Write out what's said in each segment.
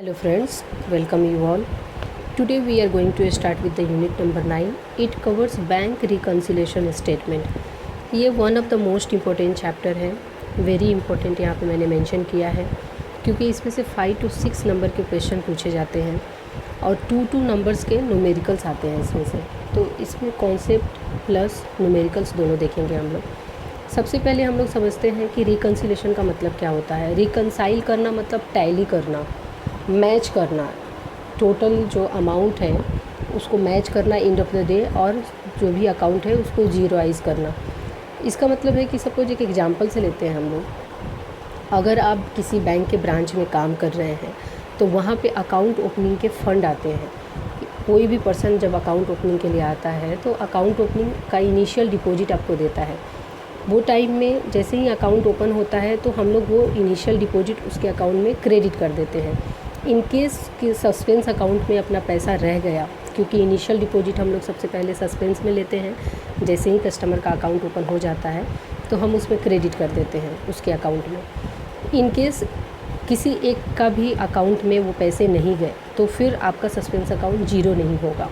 Hello friends, welcome you all. Today we are going to start with the unit number 9. It covers bank reconciliation statement. ये one of the most important chapter है, very important यहाँ पे मैंने mention किया है क्योंकि इसमें से 5 to 6 नंबर के क्वेश्चन पूछे जाते हैं और 2 नंबर्स के न्यूमेरिकल्स आते हैं इसमें से। तो इसमें कॉन्सेप्ट प्लस न्यूमेरिकल्स दोनों देखेंगे हम लोग। सबसे पहले हम लोग समझते हैं कि रिकन्सिलेशन का मतलब क्या होता है। रिकन्साइल करना मतलब टैली करना, मैच करना, टोटल जो अमाउंट है उसको मैच करना एंड ऑफ द डे, और जो भी अकाउंट है उसको जीरोआइज करना। इसका मतलब है कि सपोज एक एग्जांपल से लेते हैं हम लोग, अगर आप किसी बैंक के ब्रांच में काम कर रहे हैं तो वहाँ पे अकाउंट ओपनिंग के फ़ंड आते हैं। कोई भी पर्सन जब अकाउंट ओपनिंग के लिए आता है तो अकाउंट ओपनिंग का इनिशियल डिपॉजिट आपको देता है। वो टाइम में जैसे ही अकाउंट ओपन होता है तो हम लोग वो इनिशियल डिपॉजिट उसके अकाउंट में क्रेडिट कर देते हैं। इन केस कि सस्पेंस अकाउंट में अपना पैसा रह गया, क्योंकि इनिशियल डिपॉजिट हम लोग सबसे पहले सस्पेंस में लेते हैं, जैसे ही कस्टमर का अकाउंट ओपन हो जाता है तो हम उसमें क्रेडिट कर देते हैं उसके अकाउंट में। इन केस किसी एक का भी अकाउंट में वो पैसे नहीं गए तो फिर आपका सस्पेंस अकाउंट जीरो नहीं होगा।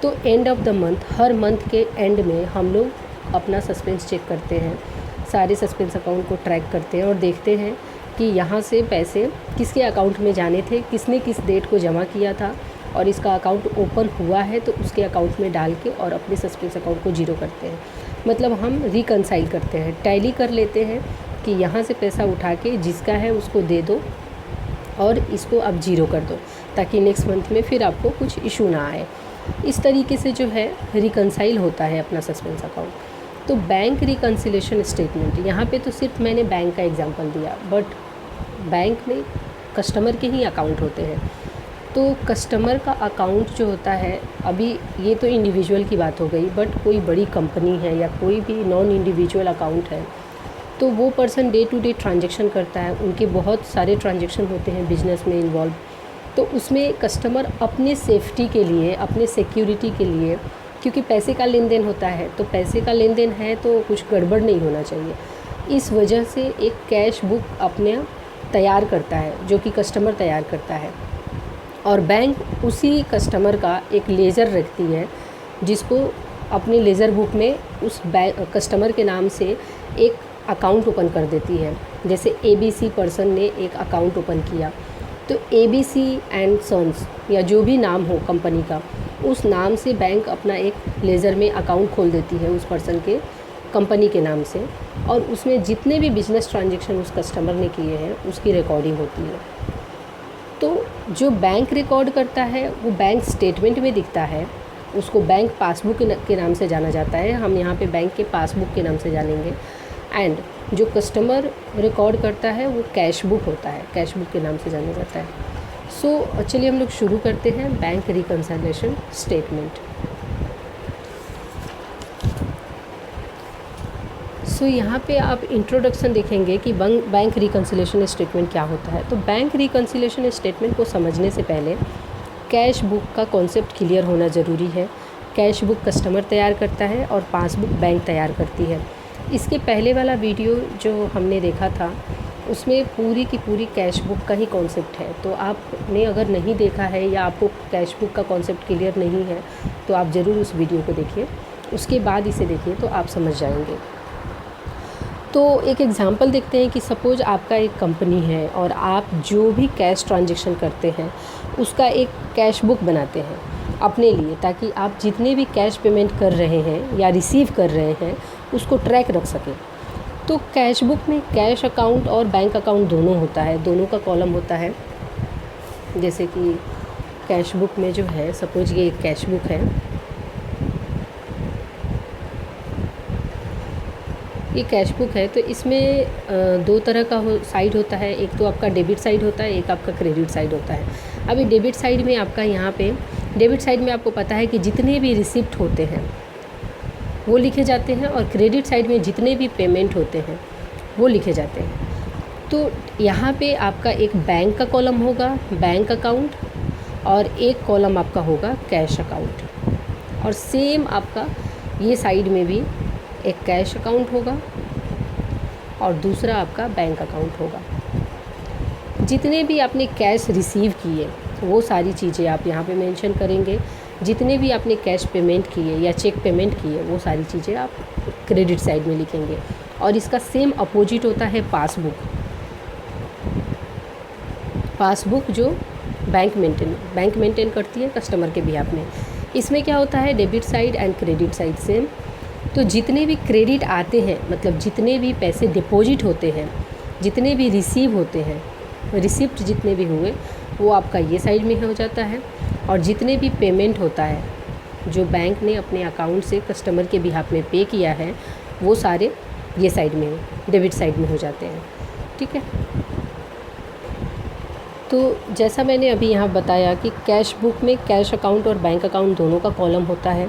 तो end of the month, her month के एंड में हम लोग अपना सस्पेंस चेक करते हैं, सारे सस्पेंस अकाउंट को ट्रैक करते हैं और देखते हैं कि यहाँ से पैसे किसके अकाउंट में जाने थे, किसने किस डेट को जमा किया था, और इसका अकाउंट ओपन हुआ है तो उसके अकाउंट में डाल के और अपने सस्पेंस अकाउंट को जीरो करते हैं। मतलब हम रिकन्साइल करते हैं, टैली कर लेते हैं कि यहाँ से पैसा उठा के जिसका है उसको दे दो और इसको आप जीरो कर दो, ताकि नेक्स्ट मंथ में फिर आपको कुछ इशू ना आए। इस तरीके से जो है रिकन्साइल होता है अपना सस्पेंस अकाउंट। तो बैंक रिकन्सिलेशन स्टेटमेंट, यहाँ पे तो सिर्फ मैंने बैंक का एग्जांपल दिया, बट बैंक में कस्टमर के ही अकाउंट होते हैं। तो कस्टमर का अकाउंट जो होता है, अभी ये तो इंडिविजुअल की बात हो गई, बट कोई बड़ी कंपनी है या कोई भी नॉन इंडिविजुअल अकाउंट है तो वो person day to day transaction करता है, उनके बहुत सारे ट्रांजैक्शन होते हैं बिजनेस में इन्वॉल्व। तो उसमें कस्टमर अपने सेफ्टी के लिए, अपने सिक्योरिटी के लिए, क्योंकि पैसे का लेन देन होता है तो पैसे का लेन देन है तो कुछ गड़बड़ नहीं होना चाहिए, इस वजह से एक कैश बुक अपने तैयार करता है जो कि कस्टमर तैयार करता है। और बैंक उसी कस्टमर का एक लेज़र रखती है जिसको अपनी लेज़र बुक में उस कस्टमर के नाम से एक अकाउंट ओपन कर देती है। जैसे ABC पर्सन ने एक अकाउंट ओपन किया तो ABC एंड सन्स या जो भी नाम हो कंपनी का, उस नाम से बैंक अपना एक लेज़र में अकाउंट खोल देती है उस पर्सन के कंपनी के नाम से, और उसमें जितने भी बिजनेस ट्रांजैक्शन उस कस्टमर ने किए हैं उसकी रिकॉर्डिंग होती है। तो जो बैंक रिकॉर्ड करता है वो बैंक स्टेटमेंट में दिखता है, उसको बैंक पासबुक के नाम से जाना जाता है। हम यहाँ पे बैंक के पासबुक के नाम से जानेंगे। एंड जो कस्टमर रिकॉर्ड करता है वो कैश बुक होता है, कैश बुक के नाम से जाना जाता है। सो चलिए हम लोग शुरू करते हैं बैंक रिकन्सिलेशन स्टेटमेंट। सो यहाँ पे आप इंट्रोडक्शन देखेंगे कि बैंक रिकन्सिलेशन स्टेटमेंट क्या होता है। तो बैंक रिकन्सिलेशन स्टेटमेंट को समझने से पहले कैश बुक का कॉन्सेप्ट क्लियर होना ज़रूरी है। कैश बुक कस्टमर तैयार करता है और पासबुक बैंक तैयार करती है। इसके पहले वाला वीडियो जो हमने देखा था उसमें पूरी की पूरी कैश बुक का ही कॉन्सेप्ट है। तो आपने अगर नहीं देखा है या आपको कैश बुक का कॉन्सेप्ट क्लियर नहीं है तो आप ज़रूर उस वीडियो को देखिए, उसके बाद इसे देखिए तो आप समझ जाएंगे। तो एक एग्ज़ाम्पल देखते हैं कि सपोज़ आपका एक कंपनी है और आप जो भी कैश ट्रांजैक्शन करते हैं उसका एक कैश बुक बनाते हैं अपने लिए, ताकि आप जितने भी कैश पेमेंट कर रहे हैं या रिसीव कर रहे हैं उसको ट्रैक रख सकें। तो कैश बुक में कैश अकाउंट और बैंक अकाउंट दोनों होता है, दोनों का कॉलम होता है। जैसे कि कैश बुक में जो है, सपोज ये एक कैश बुक है, ये कैश बुक है, तो इसमें दो तरह का साइड होता है। एक तो आपका डेबिट साइड होता है, एक आपका क्रेडिट साइड होता है। अभी डेबिट साइड में आपका यहाँ पे डेबिट साइड में आपको पता है कि जितने भी रिसिप्ट होते हैं वो लिखे जाते हैं, और क्रेडिट साइड में जितने भी पेमेंट होते हैं वो लिखे जाते हैं। तो यहाँ पे आपका एक बैंक का कॉलम होगा, बैंक अकाउंट, और एक कॉलम आपका होगा कैश अकाउंट। और सेम आपका ये साइड में भी एक कैश अकाउंट होगा और दूसरा आपका बैंक अकाउंट होगा। जितने भी आपने कैश रिसीव किए वो सारी चीज़ें आप यहाँ पे मेंशन करेंगे। जितने भी आपने कैश पेमेंट किए या चेक पेमेंट किए वो सारी चीज़ें आप क्रेडिट साइड में लिखेंगे। और इसका सेम अपोजिट होता है पासबुक। पासबुक जो बैंक मेंटेन करती है कस्टमर के बिहाफ में। इसमें क्या होता है, debit side and credit side same. तो जितने भी क्रेडिट आते हैं, मतलब जितने भी पैसे डिपॉजिट होते हैं, जितने भी रिसीव होते हैं, रिसिप्ट जितने भी हुए वो आपका ये साइड में हो जाता है। और जितने भी पेमेंट होता है जो बैंक ने अपने अकाउंट से कस्टमर के बिहाफ में पे किया है वो सारे ये साइड में, डेबिट साइड में हो जाते हैं। ठीक है, तो जैसा मैंने अभी यहाँ बताया कि कैश बुक में कैश अकाउंट और बैंक अकाउंट दोनों का कॉलम होता है।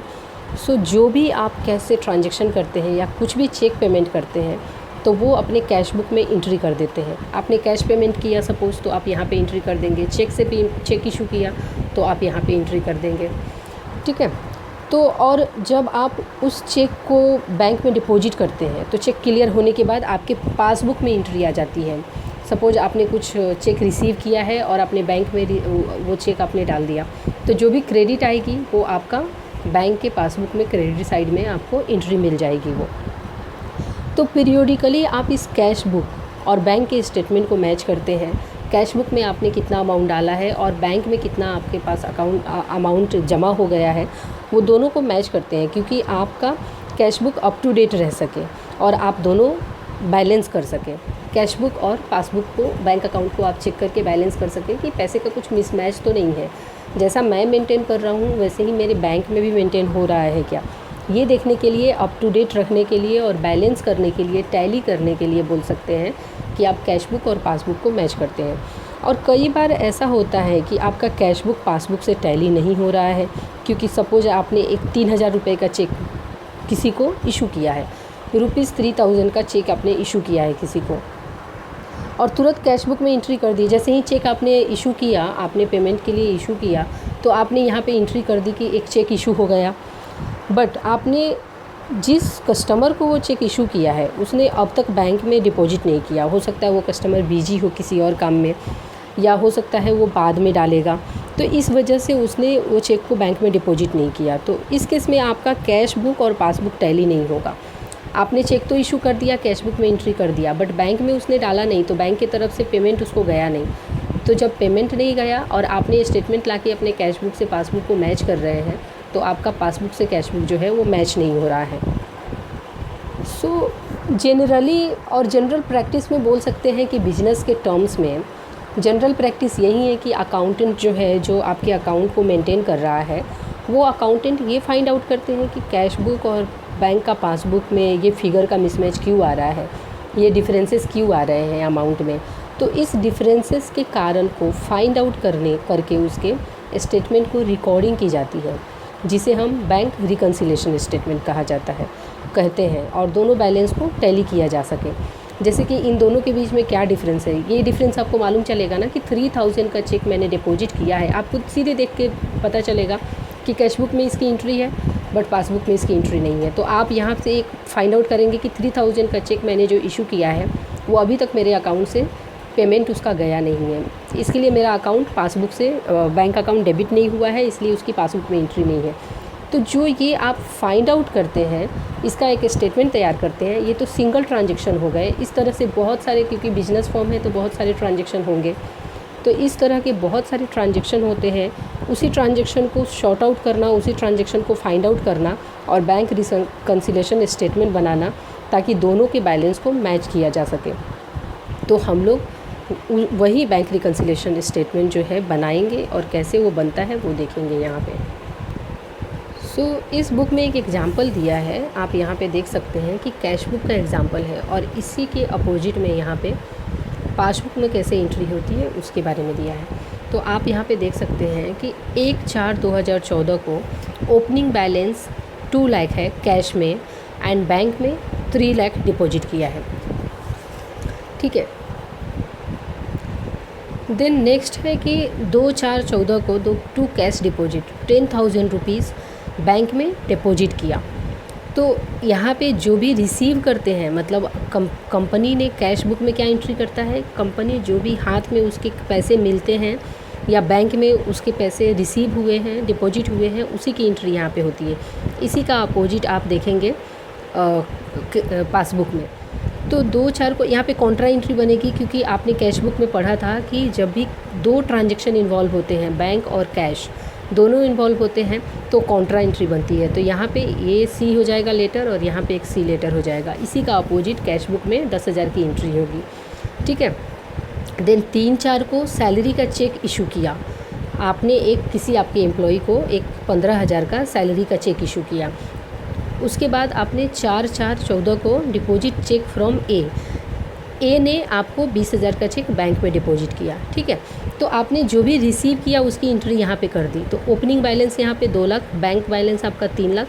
सो जो भी आप कैश से ट्रांजैक्शन करते हैं या कुछ भी चेक पेमेंट करते हैं तो वो अपने कैश बुक में एंट्री कर देते हैं। आपने कैश पेमेंट किया सपोज़, तो आप यहाँ पे एंट्री कर देंगे। चेक से भी चेक इशू किया तो आप यहाँ पे एंट्री कर देंगे। ठीक है, तो और जब आप उस चेक को बैंक में डिपॉजिट करते हैं तो चेक क्लियर होने के बाद आपके पासबुक में एंट्री आ जाती है। सपोज़ आपने कुछ चेक रिसीव किया है और अपने बैंक में वो चेक आपने डाल दिया, तो जो भी क्रेडिट आएगी वो आपका बैंक के पासबुक में क्रेडिट साइड में आपको एंट्री मिल जाएगी वो। तो पीरियोडिकली आप इस कैश बुक और बैंक के स्टेटमेंट को मैच करते हैं। कैश बुक में आपने कितना अमाउंट डाला है और बैंक में कितना आपके पास अमाउंट जमा हो गया है, वो दोनों को मैच करते हैं, क्योंकि आपका cash book up to date रह सके और आप दोनों बैलेंस कर सकें। कैश बुक और पासबुक को, बैंक अकाउंट को आप चेक करके बैलेंस कर सकें कि पैसे का कुछ मिसमैच तो नहीं है। जैसा मैं मेंटेन कर रहा हूँ वैसे ही मेरे बैंक में भी मेंटेन हो रहा है क्या, ये देखने के लिए, अप टू डेट रखने के लिए और बैलेंस करने के लिए, टैली करने के लिए बोल सकते हैं कि आप कैश बुक और पासबुक को मैच करते हैं। और कई बार ऐसा होता है कि आपका कैश बुक पासबुक से टैली नहीं हो रहा है, क्योंकि सपोज आपने एक 3000 रुपये का चेक किसी को इशू किया है, ₹3000 का चेक आपने इशू किया है किसी को और तुरंत कैश बुक में एंट्री कर दी। जैसे ही चेक आपने इशू किया, आपने पेमेंट के लिए इशू किया, तो आपने यहाँ पे एंट्री कर दी कि एक चेक इशू हो गया। बट आपने जिस कस्टमर को वो चेक इशू किया है उसने अब तक बैंक में डिपॉजिट नहीं किया। हो सकता है वो कस्टमर बिजी हो किसी और काम में, या हो सकता है वो बाद में डालेगा, तो इस वजह से उसने वो चेक को बैंक में डिपॉजिट नहीं किया। तो इस केस में आपका कैश बुक और पासबुक टैली नहीं होगा। आपने चेक तो इशू कर दिया, कैश बुक में एंट्री कर दिया, बट बैंक में उसने डाला नहीं, तो बैंक की तरफ से पेमेंट उसको गया नहीं। तो जब पेमेंट नहीं गया और आपने स्टेटमेंट लाके अपने कैश बुक से पासबुक को मैच कर रहे हैं, तो आपका पासबुक से कैश बुक जो है वो मैच नहीं हो रहा है। सो जनरली और जनरल प्रैक्टिस में बोल सकते हैं कि बिजनेस के टर्म्स में जनरल प्रैक्टिस यही है कि अकाउंटेंट जो है, जो आपके अकाउंट को मेंटेन कर रहा है, वो अकाउंटेंट ये फाइंड आउट करते हैं कि कैश बुक और बैंक का पासबुक में ये फिगर का मिसमैच क्यों आ रहा है, ये डिफरेंसेस क्यों आ रहे हैं अमाउंट में। तो इस डिफरेंसेस के कारण को फाइंड आउट करके उसके स्टेटमेंट को रिकॉर्डिंग की जाती है, जिसे हम बैंक रिकन्सिलेशन स्टेटमेंट कहते हैं, और दोनों बैलेंस को टैली किया जा सके। जैसे कि इन दोनों के बीच में क्या डिफरेंस है, ये डिफरेंस आपको मालूम चलेगा ना कि 3000 का चेक मैंने डिपॉजिट किया है, आपको सीधे देख के पता चलेगा कि कैश बुक में इसकी एंट्री है बट पासबुक में इसकी एंट्री नहीं है। तो आप यहाँ से एक फाइंड आउट करेंगे कि 3000 का चेक मैंने जो इशू किया है वो अभी तक मेरे अकाउंट से पेमेंट उसका गया नहीं है, इसके लिए मेरा अकाउंट पासबुक से बैंक अकाउंट डेबिट नहीं हुआ है, इसलिए उसकी पासबुक में एंट्री नहीं है। तो जो ये आप फाइंड आउट करते हैं, इसका एक स्टेटमेंट तैयार करते हैं, ये तो सिंगल ट्रांजैक्शन हो गए। इस तरह से बहुत सारे, क्योंकि बिजनेस फॉर्म है तो बहुत सारे ट्रांजैक्शन होंगे, तो इस तरह के बहुत सारे ट्रांजैक्शन होते हैं। उसी ट्रांजैक्शन को शॉर्ट आउट करना, उसी ट्रांजैक्शन को फाइंड आउट करना और बैंक रिकन्सिलेशन स्टेटमेंट बनाना, ताकि दोनों के बैलेंस को मैच किया जा सके। तो हम लोग वही बैंक रिकन्सिलेशन स्टेटमेंट जो है बनाएंगे, और कैसे वो बनता है वो देखेंगे यहाँ पे। सो इस बुक में एक एग्जाम्पल दिया है, आप यहाँ पे देख सकते हैं कि कैश बुक का एग्जाम्पल है, और इसी के अपोजिट में यहाँ पे पासबुक में कैसे एंट्री होती है उसके बारे में दिया है। तो आप यहाँ पे देख सकते हैं कि 1/4/2014 को ओपनिंग बैलेंस 2 लाख है कैश में, एंड बैंक में 3 लाख डिपॉजिट किया है। ठीक है, देन नेक्स्ट है कि 2/4/14 को 2 कैश डिपॉजिट 10,000 रुपीज़ बैंक में डिपॉजिट किया। तो यहाँ पे जो भी रिसीव करते हैं, मतलब कंपनी ने कैश बुक में क्या एंट्री करता है, कंपनी जो भी हाथ में उसके पैसे मिलते हैं या बैंक में उसके पैसे रिसीव हुए हैं, डिपॉजिट हुए हैं, उसी की एंट्री यहाँ पे होती है। इसी का अपोजिट आप देखेंगे पासबुक में। तो 2-4 को यहाँ पे कॉन्ट्रा एंट्री बनेगी, क्योंकि आपने कैश बुक में पढ़ा था कि जब भी 2 ट्रांजैक्शन इन्वॉल्व होते हैं, बैंक और कैश दोनों इन्वॉल्व होते हैं, तो कॉन्ट्रा एंट्री बनती है। तो यहाँ पे ये सी हो जाएगा लेटर और यहाँ पे एक सी लेटर हो जाएगा। इसी का अपोजिट कैश बुक में 10,000 की एंट्री होगी, ठीक है। देन 3-4 को सैलरी का चेक इशू किया आपने, एक किसी आपके एम्प्लॉय को एक 15,000 का सैलरी का चेक इशू किया। उसके बाद आपने 4-4-14 को डिपॉजिट चेक फ्रॉम ए ने आपको 20,000 का चेक बैंक में डिपॉजिट किया, ठीक है। तो आपने जो भी रिसीव किया उसकी एंट्री यहाँ पे कर दी। तो ओपनिंग बैलेंस यहाँ पे 2 लाख, बैंक बैलेंस आपका 3 लाख,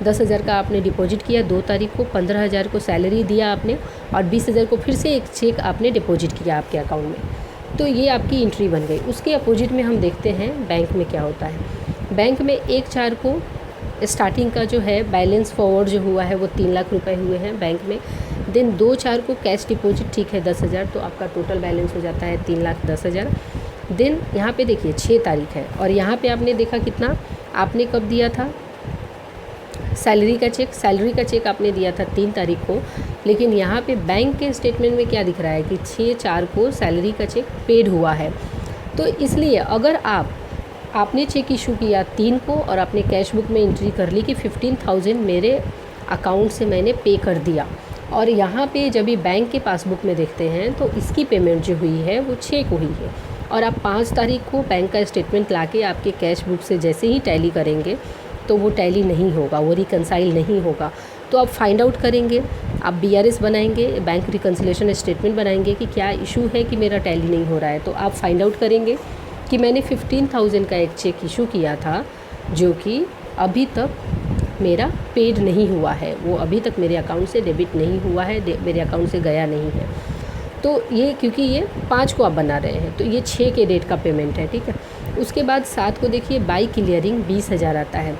10,000 का आपने डिपॉजिट किया 2 तारीख को, 15,000 को सैलरी दिया आपने और 20,000 को फिर से एक चेक आपने डिपॉजिट किया आपके अकाउंट में। तो ये आपकी एंट्री बन गई। उसके अपोजिट में हम देखते हैं बैंक में क्या होता है। बैंक में 1-4 को स्टार्टिंग का जो है बैलेंस फॉरवर्ड जो हुआ है वो 3 लाख रुपए हुए हैं बैंक में। देन 2-4 को कैश डिपॉजिट, ठीक है, 10,000, तो आपका टोटल बैलेंस हो जाता है 3,10,000। देन यहाँ पे देखिए 6 तारीख है और यहाँ पे आपने देखा कितना आपने कब दिया था सैलरी का चेक आपने दिया था 3 तारीख को। लेकिन यहाँ पे बैंक के स्टेटमेंट में क्या दिख रहा है कि 6-4 को सैलरी का चेक पेड हुआ है। तो इसलिए अगर आपने चेक इशू किया 3 को और आपने कैश बुक में एंट्री कर ली कि 15,000 मेरे अकाउंट से मैंने पे कर दिया, और यहाँ पे जब भी बैंक के पासबुक में देखते हैं तो इसकी पेमेंट जो हुई है वो 6 को हुई है, और आप 5 तारीख को बैंक का स्टेटमेंट लाके आपके कैश बुक से जैसे ही टैली करेंगे तो वो टैली नहीं होगा, वो रिकंसाइल नहीं होगा। तो आप फाइंड आउट करेंगे, आप BRS बनाएंगे, बैंक रिकंसिलेशन स्टेटमेंट बनाएंगे कि क्या इशू है कि मेरा टैली नहीं हो रहा है। तो आप फाइंड आउट करेंगे कि मैंने 15,000 का एक चेक इशू किया था जो कि अभी तक मेरा पेड नहीं हुआ है, वो अभी तक मेरे अकाउंट से डेबिट नहीं हुआ है, मेरे अकाउंट से गया नहीं है। तो ये क्योंकि ये 5 को आप बना रहे हैं तो ये 6 के डेट का पेमेंट है, ठीक है। उसके बाद 7 को देखिए बाई क्लियरिंग 20,000 आता है।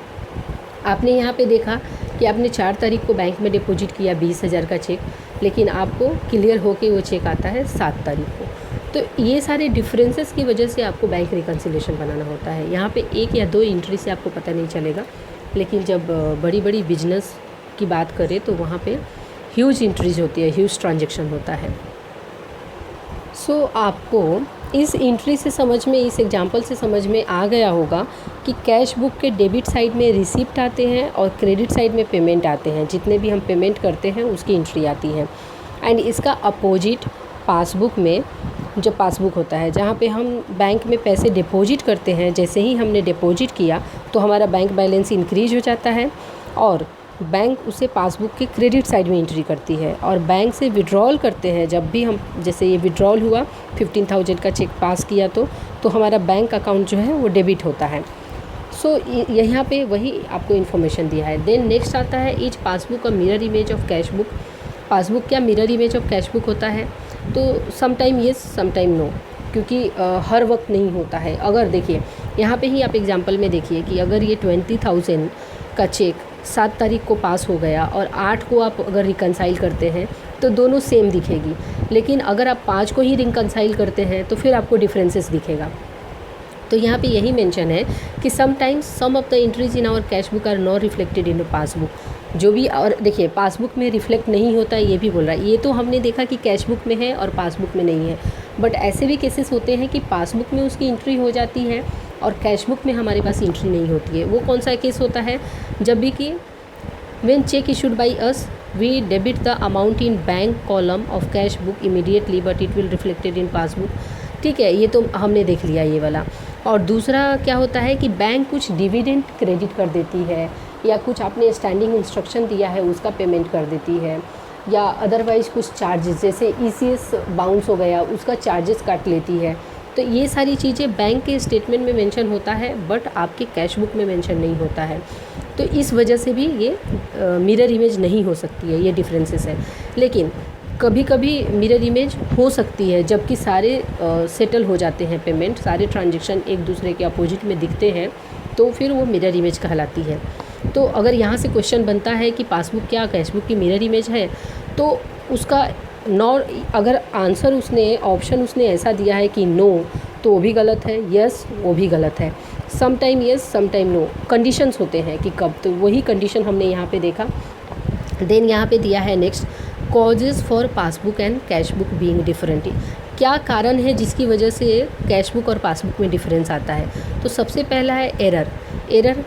आपने यहाँ पे देखा कि आपने 4 तारीख को बैंक में डिपॉजिट किया 20,000 का चेक, लेकिन आपको क्लियर होके वो चेक आता है 7 तारीख को। तो ये सारे डिफरेंसेस की वजह से आपको बैंक रिकंसिलेशन बनाना होता है। यहाँ पे 1 या 2 एंट्री से आपको पता नहीं चलेगा, लेकिन जब बड़ी बड़ी बिजनेस की बात करें तो वहाँ पे ह्यूज एंट्रीज होती है, ह्यूज ट्रांजैक्शन होता है। सो आपको इस एंट्री से समझ में, इस एग्जांपल से समझ में आ गया होगा कि कैश बुक के डेबिट साइड में रिसिप्ट आते हैं और क्रेडिट साइड में पेमेंट आते हैं। जितने भी हम पेमेंट करते हैं उसकी एंट्री आती है। एंड इसका अपोजिट पासबुक में, जो पासबुक होता है जहाँ पे हम बैंक में पैसे डिपॉजिट करते हैं, जैसे ही हमने डिपॉजिट किया तो हमारा बैंक बैलेंस इंक्रीज हो जाता है और बैंक उसे पासबुक के क्रेडिट साइड में एंट्री करती है। और बैंक से विड्रॉल करते हैं, जब भी हम, जैसे ये विड्रॉल हुआ 15,000 का चेक पास किया तो हमारा बैंक अकाउंट जो है वो डेबिट होता है। सो यहाँ पे वही आपको इन्फॉर्मेशन दिया है। देन नेक्स्ट आता है each passbook a mirror image of cash book. Passbook क्या mirror image of cash book होता है? तो समटाइम येस समटाइम नो, क्योंकि हर वक्त नहीं होता है। अगर देखिए यहाँ पे ही आप एग्जांपल में देखिए कि अगर ये 20,000 का चेक 7 तारीख को पास हो गया और 8 को आप अगर रिकंसाइल करते हैं तो दोनों सेम दिखेगी, लेकिन अगर आप 5 को ही रिकंसाइल करते हैं तो फिर आपको डिफरेंसेस दिखेगा। तो यहाँ पे यही मेंशन है कि sometimes some of the entries in our cash book are not reflected in passbook. जो भी, और देखिए पासबुक में रिफ्लेक्ट नहीं होता है ये भी बोल रहा है। ये तो हमने देखा कि कैश बुक में है और पासबुक में नहीं है, बट ऐसे भी केसेस होते हैं कि पासबुक में उसकी एंट्री हो जाती है और कैश बुक में हमारे पास एंट्री नहीं होती है। वो कौन सा केस होता है? जब भी कि when cheque issued by us we debit the amount in bank column of cash book immediately but it will reflected in passbook. ठीक है, ये तो हमने देख लिया ये वाला। और दूसरा क्या होता है कि बैंक कुछ डिविडेंड क्रेडिट कर देती है, या कुछ आपने स्टैंडिंग इंस्ट्रक्शन दिया है उसका पेमेंट कर देती है, या अदरवाइज़ कुछ चार्जेस, जैसे ECS बाउंस हो गया उसका चार्जेस काट लेती है। तो ये सारी चीज़ें बैंक के स्टेटमेंट में मेंशन होता है बट आपके कैश बुक में मेंशन नहीं होता है। तो इस वजह से भी ये मिरर इमेज नहीं हो सकती है, ये डिफरेंसेस है। लेकिन कभी कभी मिरर इमेज हो सकती है जबकि सारे सेटल हो जाते हैं पेमेंट, सारे ट्रांजेक्शन एक दूसरे के अपोजिट में दिखते हैं, तो फिर वो मिरर इमेज कहलाती है। तो अगर यहाँ से क्वेश्चन बनता है कि पासबुक क्या कैशबुक की मिरर इमेज है, तो उसका नॉट, अगर आंसर उसने ऑप्शन उसने ऐसा दिया है कि नो, तो वो भी गलत है, यस वो भी गलत है। Some time yes some time no conditions होते हैं कि कब, तो वही कंडीशन हमने यहाँ पे देखा। देन यहाँ पे दिया है next, causes for passbook and cashbook being different. क्या कारण है जिसकी वजह से कैशबुक और पासबुक में डिफरेंस आता है? तो सबसे पहला है एरर।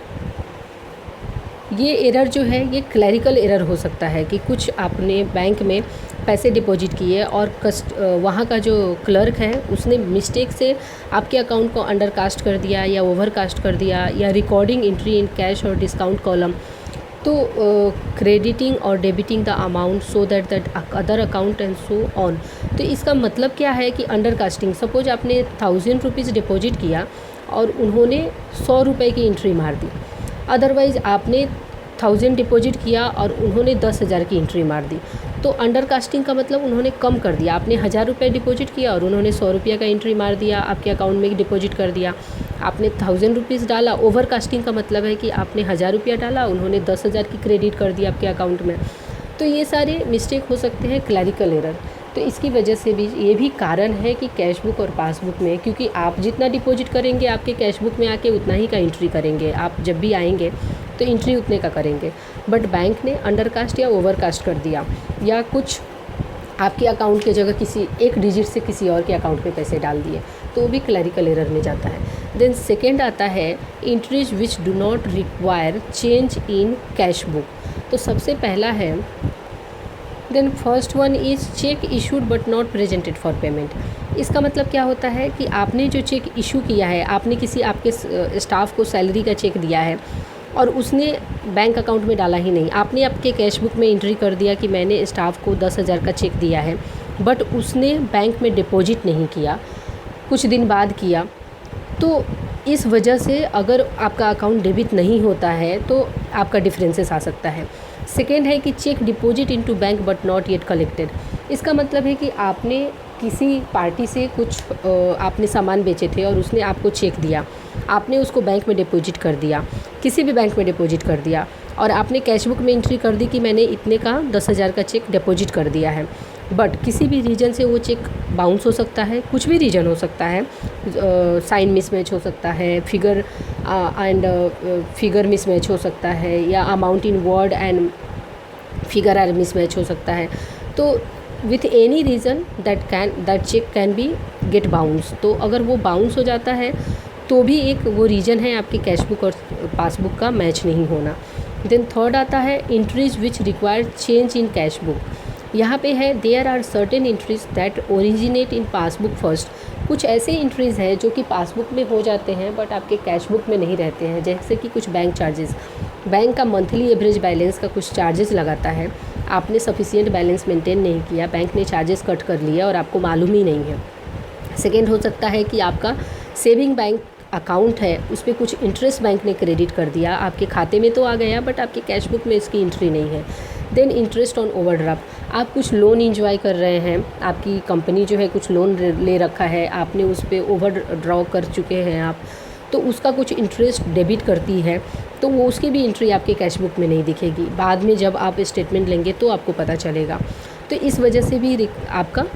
ये एरर जो है ये क्लैरिकल एरर हो सकता है कि कुछ आपने बैंक में पैसे डिपॉजिट किए और वहाँ का जो क्लर्क है उसने मिस्टेक से आपके अकाउंट को अंडरकास्ट कर दिया या ओवरकास्ट कर दिया, या रिकॉर्डिंग एंट्री इन कैश और डिस्काउंट कॉलम, तो क्रेडिटिंग और debiting the amount so that other account and so on. तो इसका मतलब क्या है कि अंडरकास्टिंग, सपोज आपने 1000 रुपीज़ डिपॉजिट किया और उन्होंने 100 रुपये की एंट्री मार दी, अदरवाइज़ आपने 1000 डिपॉजिट किया और उन्होंने 10,000 की एंट्री मार दी, तो अंडरकास्टिंग का मतलब उन्होंने कम कर दिया। आपने 1000 रुपये डिपॉजिट किया और उन्होंने 100 रुपये का एंट्री मार दिया, आपके अकाउंट में डिपॉजिट कर दिया। आपने 1000 रुपीज़ डाला, ओवरकास्टिंग का मतलब है कि आपने 1000 रुपया डाला, उन्होंने 10,000 की क्रेडिट कर दिया आपके अकाउंट में। तो ये सारे मिस्टेक हो सकते हैं, क्लैरिकल एरर। तो इसकी वजह से भी ये भी कारण है कि कैशबुक और पासबुक में, क्योंकि आप जितना डिपॉजिट करेंगे आपके कैशबुक में आके उतना ही का एंट्री करेंगे, आप जब भी आएंगे तो एंट्री उतने का करेंगे। बट बैंक ने अंडरकास्ट या ओवरकास्ट कर दिया, या कुछ आपके अकाउंट की जगह किसी एक डिजिट से किसी और के अकाउंट में पैसे डाल दिए, तो वो भी क्लैरिकल एरर में जाता है। देन सेकेंड आता है entries which do not require change in cashbook. तो सबसे पहला है, then first one is cheque issued but not presented for payment. इसका मतलब क्या होता है कि आपने जो चेक इशू किया है, आपने किसी आपके स्टाफ को सैलरी का चेक दिया है और उसने बैंक अकाउंट में डाला ही नहीं, आपने आपके कैशबुक में एंट्री कर दिया कि मैंने स्टाफ को 10,000 का चेक दिया है, बट उसने बैंक में डिपॉजिट नहीं किया, कुछ दिन बाद किया, तो इस वजह से अगर आपका अकाउंट डेबिट नहीं होता है तो आपका डिफरेंसेस आ सकता है। सेकेंड है कि cheque deposit into bank but not yet collected. इसका मतलब है कि आपने किसी पार्टी से कुछ आपने सामान बेचे थे और उसने आपको चेक दिया, आपने उसको बैंक में डिपॉजिट कर दिया, किसी भी बैंक में डिपॉजिट कर दिया, और आपने कैशबुक में एंट्री कर दी कि मैंने इतने का 10,000 का चेक डिपॉजिट कर दिया है, बट किसी भी रीजन से वो चेक बाउंस हो सकता है, कुछ भी रीजन हो सकता है, साइन मिसमैच हो सकता है, फिगर मिसमैच हो सकता है, या amount in word and figure are mismatch हो सकता है। तो with any reason that cheque can be get bounce. तो अगर वो बाउंस हो जाता है तो भी एक वो रीज़न है आपके कैशबुक और पासबुक का मैच नहीं होना। देन थर्ड आता है entries which require change in cashbook. यहाँ पे है there are certain entries that originate in passbook first. कुछ ऐसे एंट्रीज़ हैं जो कि पासबुक में हो जाते हैं बट आपके कैशबुक में नहीं रहते हैं, जैसे कि कुछ बैंक चार्जेस, बैंक का मंथली एवरेज बैलेंस का कुछ चार्जेस लगाता है, आपने सफिशिएंट बैलेंस मेंटेन नहीं किया, बैंक ने चार्जेस कट कर लिया और आपको मालूम ही नहीं है। सेकेंड हो सकता है कि आपका सेविंग बैंक अकाउंट है, उस पर कुछ इंटरेस्ट बैंक ने क्रेडिट कर दिया, आपके खाते में तो आ गया बट आपके कैशबुक में इसकी एंट्री नहीं है। देन इंटरेस्ट ऑन ओवरड्राफ्ट, आप कुछ लोन इंजॉय कर रहे हैं, आपकी कंपनी जो है कुछ लोन ले रखा है, आपने उस पर ओवर ड्रॉ कर चुके हैं आप, तो उसका कुछ इंटरेस्ट डेबिट करती है, तो वो उसकी भी एंट्री आपके कैशबुक में नहीं दिखेगी, बाद में जब आप स्टेटमेंट लेंगे तो आपको पता चलेगा। तो इस वजह से भी आपका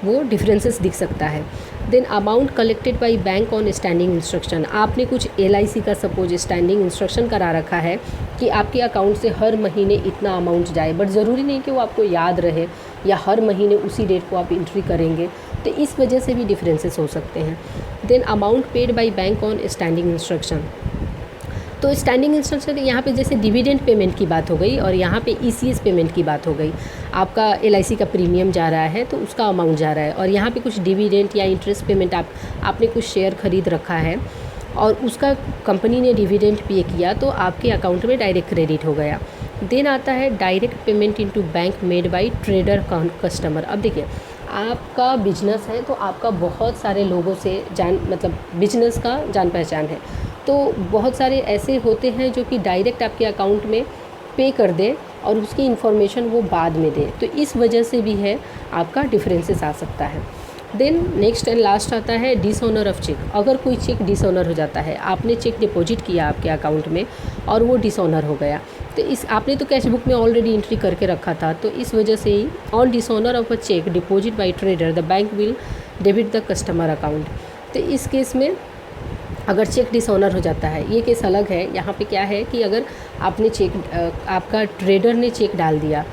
वो डिफरेंसेस दिख सकता है। Then amount collected by bank on standing instruction, आपने कुछ LIC का सपोज स्टैंडिंग इंस्ट्रक्शन करा रखा है कि आपके अकाउंट से हर महीने इतना अमाउंट जाए, बट ज़रूरी नहीं कि वो आपको याद रहे या हर महीने उसी डेट को आप एंट्री करेंगे, तो इस वजह से भी डिफरेंसेस हो सकते हैं। Then amount paid by bank on standing instruction, तो स्टैंडिंग इंस्ट्रक्शन यहाँ पे जैसे डिविडेंड पेमेंट की बात हो गई और यहाँ पे ECS पेमेंट की बात हो गई, आपका LIC का प्रीमियम जा रहा है तो उसका अमाउंट जा रहा है, और यहाँ पे कुछ डिविडेंड या इंटरेस्ट पेमेंट आपने कुछ शेयर खरीद रखा है और उसका कंपनी ने डिविडेंड पे किया तो आपके अकाउंट में डायरेक्ट क्रेडिट हो गया। देन आता है direct payment into bank made by trader customer. अब देखिए आपका बिजनेस है तो आपका बहुत सारे लोगों से बिजनेस का जान पहचान है, तो बहुत सारे ऐसे होते हैं जो कि डायरेक्ट आपके अकाउंट में पे कर दें और उसकी इन्फॉर्मेशन वो बाद में दें, तो इस वजह से भी है आपका डिफरेंसेस आ सकता है। देन नेक्स्ट एंड लास्ट आता है डिसऑनर ऑफ चेक। अगर कोई चेक डिसऑनर हो जाता है, आपने चेक डिपॉजिट किया आपके अकाउंट में और वो डिसऑनर हो गया, तो इस आपने तो कैश बुक में ऑलरेडी एंट्री करके रखा था, तो इस वजह से ही on dishonour of a cheque deposit by trader the bank will debit the customer account. तो इस केस में अगर चेक डिसऑनर हो जाता है, ये केस अलग है। यहाँ पे क्या है कि अगर आपने चेक आपका ट्रेडर ने चेक डाल दिया,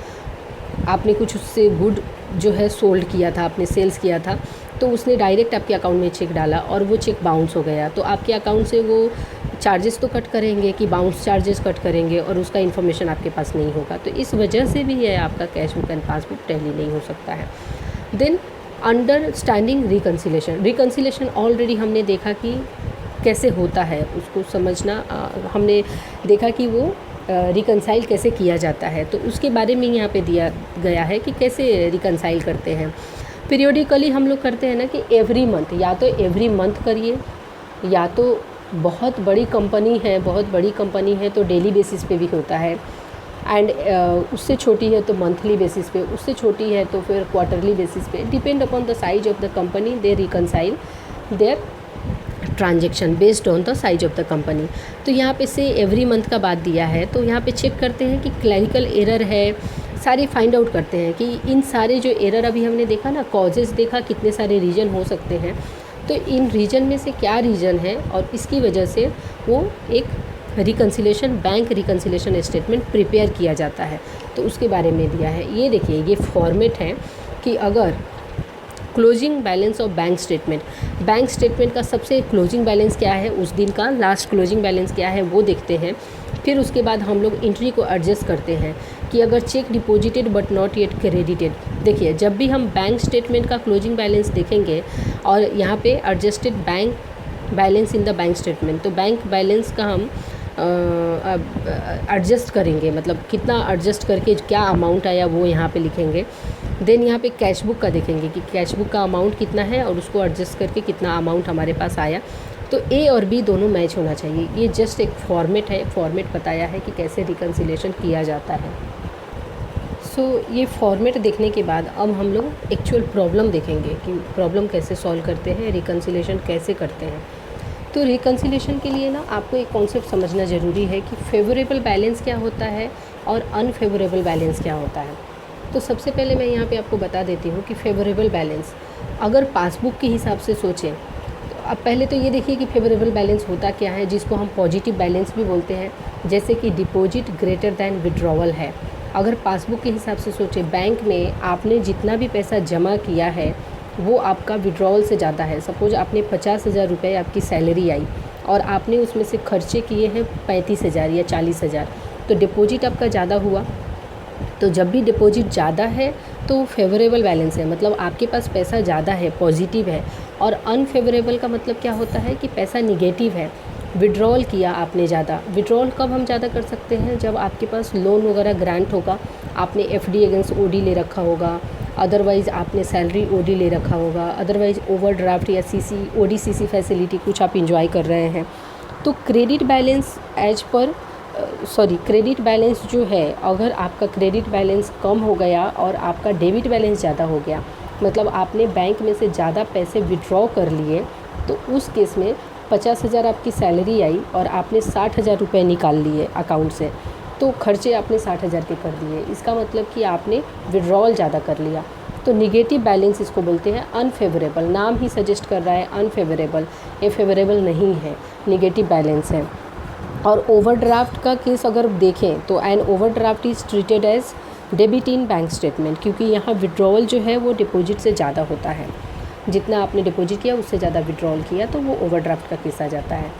आपने कुछ उससे गुड जो है सोल्ड किया था, आपने सेल्स किया था, तो उसने डायरेक्ट आपके अकाउंट में चेक डाला और वो चेक बाउंस हो गया, तो आपके अकाउंट से वो चार्जेस तो कट करेंगे कि बाउंस चार्जेस कट करेंगे और उसका इन्फॉर्मेशन आपके पास नहीं होगा। तो इस वजह से भी है आपका cash book and passbook tally नहीं हो सकता है। देन अंडरस्टैंडिंग रिकन्सिलेशन ऑलरेडी हमने देखा कि कैसे होता है, उसको समझना हमने देखा कि वो रिकन्साइल कैसे किया जाता है, तो उसके बारे में यहाँ पे दिया गया है कि कैसे रिकन्साइल करते हैं। पीरियोडिकली हम लोग करते हैं ना कि एवरी मंथ, या तो एवरी मंथ करिए, या तो बहुत बड़ी कंपनी है तो डेली बेसिस पे भी होता है, एंड उससे छोटी है तो मंथली बेसिस पे, उससे छोटी है तो फिर क्वार्टरली बेसिस पे। Depend upon the size of the company they reconcile their transaction based on the size of the company. तो यहाँ पे से एवरी मंथ का बात दिया है, तो यहाँ पे चेक करते हैं कि क्लैरिकल एरर है, सारे फाइंड आउट करते हैं कि इन सारे जो एरर अभी हमने देखा ना, कॉजेज़ देखा, कितने सारे रीजन हो सकते हैं, तो इन रीजन में से क्या रीजन है और इसकी वजह से वो एक बैंक रिकन्सिलेशन स्टेटमेंट प्रिपेयर किया जाता है, तो उसके बारे में दिया है। ये देखिए, ये फॉर्मेट है कि अगर closing balance of bank statement का सबसे क्लोजिंग बैलेंस क्या है, उस दिन का लास्ट क्लोजिंग बैलेंस क्या है वो देखते हैं। फिर उसके बाद हम लोग एंट्री को एडजस्ट करते हैं कि अगर check deposited but not yet credited. देखिए, जब भी हम बैंक स्टेटमेंट का क्लोजिंग बैलेंस देखेंगे और यहाँ पे adjusted bank balance in the bank statement, तो बैंक बैलेंस का हम एडजस्ट करेंगे, मतलब कितना एडजस्ट करके क्या अमाउंट आया वो यहाँ पे लिखेंगे। देन यहाँ पे कैश बुक का देखेंगे कि कैश बुक का अमाउंट कितना है और उसको एडजस्ट करके कितना अमाउंट हमारे पास आया, तो ए और बी दोनों मैच होना चाहिए। ये जस्ट एक फॉर्मेट है, फॉर्मेट बताया है कि कैसे रिकन्सिलेशन किया जाता है। ये फॉर्मेट देखने के बाद अब हम लोग एक्चुअल प्रॉब्लम देखेंगे कि प्रॉब्लम कैसे सॉल्व करते हैं, रिकन्सिलेशन कैसे करते हैं। तो रिकन्सिलेशन के लिए ना आपको एक कॉन्सेप्ट समझना ज़रूरी है कि फेवरेबल बैलेंस क्या होता है और अनफेवरेबल बैलेंस क्या होता है। तो सबसे पहले मैं यहाँ पे आपको बता देती हूँ कि फेवरेबल बैलेंस अगर पासबुक के हिसाब से सोचें, तो अब पहले तो ये देखिए कि फेवरेबल बैलेंस होता क्या है, जिसको हम पॉजिटिव बैलेंस भी बोलते हैं, जैसे कि डिपॉजिट ग्रेटर दैन विड्रॉवल है। अगर पासबुक के हिसाब से सोचें, बैंक में आपने जितना भी पैसा जमा किया है वो आपका विड्रॉवल से ज़्यादा है। सपोज आपने 50,000 रुपये आपकी सैलरी आई और आपने उसमें से खर्चे किए हैं 35,000 या 40,000, तो डिपॉजिट आपका ज़्यादा हुआ। तो जब भी डिपॉजिट ज़्यादा है तो फेवरेबल बैलेंस है, मतलब आपके पास पैसा ज़्यादा है, पॉजिटिव है। और अनफेवरेबल का मतलब क्या होता है कि पैसा निगेटिव है, विड्रॉल किया आपने ज़्यादा। विड्रॉल कब हम ज़्यादा कर सकते हैं, जब आपके पास लोन वगैरह ग्रांट होगा, आपने एफडी अगेंस्ट ओडी ले रखा होगा, अदरवाइज़ आपने सैलरी ओडी ले रखा होगा, अदरवाइज़ ओवरड्राफ्ट या सीसी ओडी सीसी फैसिलिटी कुछ आप इंजॉय कर रहे हैं। तो क्रेडिट बैलेंस क्रेडिट बैलेंस जो है, अगर आपका क्रेडिट बैलेंस कम हो गया और आपका डेबिट बैलेंस ज़्यादा हो गया, मतलब आपने बैंक में से ज़्यादा पैसे विड्रॉ कर लिए, तो उस केस में 50,000 आपकी सैलरी आई और आपने 60,000 रुपये निकाल लिए अकाउंट से, तो खर्चे आपने 60,000 के कर दिए। इसका मतलब कि आपने विड्रॉल ज़्यादा कर लिया। तो निगेटिव बैलेंस इसको बोलते हैं, अनफेवरेबल। नाम ही सजेस्ट कर रहा है अनफेवरेबल, ये फेवरेबल नहीं है, निगेटिव बैलेंस है। और ओवरड्राफ्ट का केस अगर देखें तो an overdraft is treated as debit in bank statement, क्योंकि यहाँ विड्रॉवल जो है वो डिपॉजिट से ज़्यादा होता है। जितना आपने डिपॉजिट किया उससे ज़्यादा विड्रॉल किया तो वो ओवरड्राफ्ट का केस आ जाता है।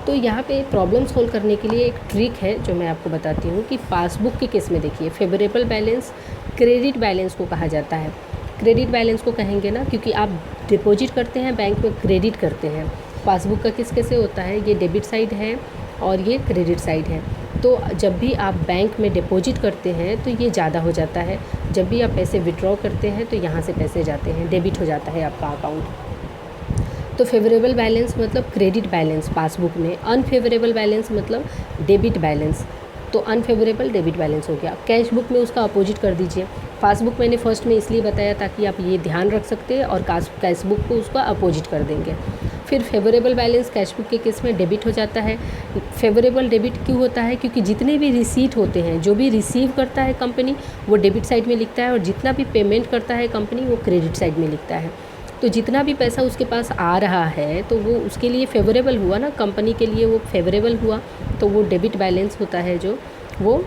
तो यहाँ पे प्रॉब्लम सोल्व करने के लिए एक ट्रिक है जो मैं आपको बताती हूँ कि पासबुक के केस में देखिए, फेवरेबल बैलेंस क्रेडिट बैलेंस को कहा जाता है। क्रेडिट बैलेंस को कहेंगे ना, क्योंकि आप डिपॉजिट करते हैं बैंक में, क्रेडिट करते हैं। पासबुक का केस कैसे होता है, ये डेबिट साइड है और ये क्रेडिट साइड है। तो जब भी आप बैंक में डिपॉजिट करते हैं तो ये ज़्यादा हो जाता है, जब भी आप पैसे विड्रॉ करते हैं तो यहाँ से पैसे जाते हैं, डेबिट हो जाता है आपका अकाउंट। तो फेवरेबल बैलेंस मतलब क्रेडिट बैलेंस पासबुक में, अनफेवरेबल बैलेंस मतलब डेबिट बैलेंस। तो अनफेवरेबल डेबिट बैलेंस हो गया। कैश बुक में उसका अपोजिट कर दीजिए। पासबुक मैंने फर्स्ट में इसलिए बताया ताकि आप ये ध्यान रख सकते हैं, और कैश बुक को उसका अपोजिट कर देंगे। फिर फेवरेबल बैलेंस कैश बुक के केस में डेबिट हो जाता है। फेवरेबल डेबिट क्यों होता है? क्योंकि जितने भी रिसीट होते हैं, जो भी रिसीव करता है कंपनी, वो डेबिट साइड में लिखता है, और जितना भी पेमेंट करता है कंपनी, वो क्रेडिट साइड में लिखता है। तो जितना भी पैसा उसके पास आ रहा है तो वो उसके लिए फेवरेबल हुआ ना, कंपनी के लिए वो फेवरेबल हुआ, तो वो डेबिट बैलेंस होता है, जो वो